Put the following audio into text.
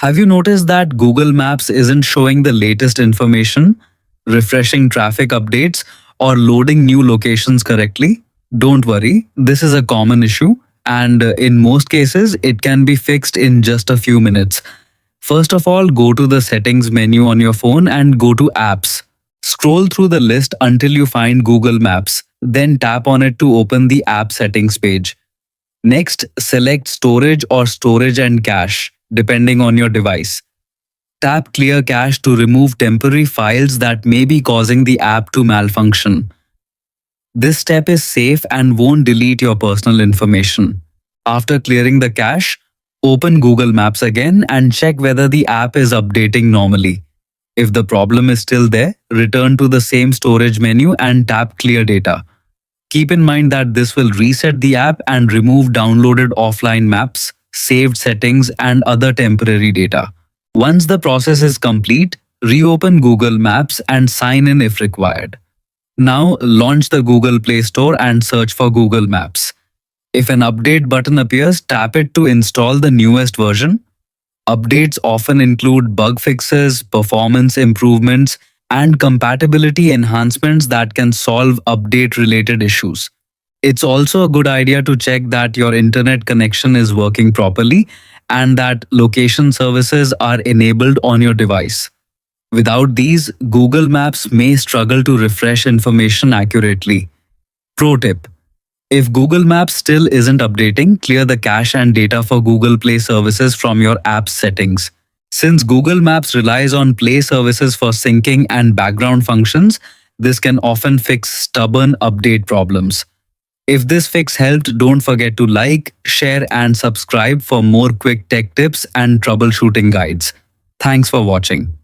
Have you noticed that Google Maps isn't showing the latest information, refreshing traffic updates, or loading new locations correctly? Don't worry, this is a common issue, and in most cases, it can be fixed in just a few minutes. First of all, go to the settings menu on your phone and go to apps. Scroll through the list until you find Google Maps, then tap on it to open the app settings page. Next, select storage or storage and cache, depending on your device. Tap Clear Cache to remove temporary files that may be causing the app to malfunction. This step is safe and won't delete your personal information. After clearing the cache, open Google Maps again and check whether the app is updating normally. If the problem is still there, return to the same storage menu and tap Clear Data. Keep in mind that this will reset the app and remove downloaded offline maps, saved settings, and other temporary data. Once the process is complete, reopen Google Maps and sign in if required. Now, launch the Google Play Store and search for Google Maps. If an update button appears, tap it to install the newest version. Updates often include bug fixes, performance improvements, and compatibility enhancements that can solve update-related issues. It's also a good idea to check that your internet connection is working properly and that location services are enabled on your device. Without these, Google Maps may struggle to refresh information accurately. Pro tip: if Google Maps still isn't updating, clear the cache and data for Google Play services from your app's settings. Since Google Maps relies on Play services for syncing and background functions, this can often fix stubborn update problems. If this fix helped, don't forget to like, share, and subscribe for more quick tech tips and troubleshooting guides. Thanks for watching.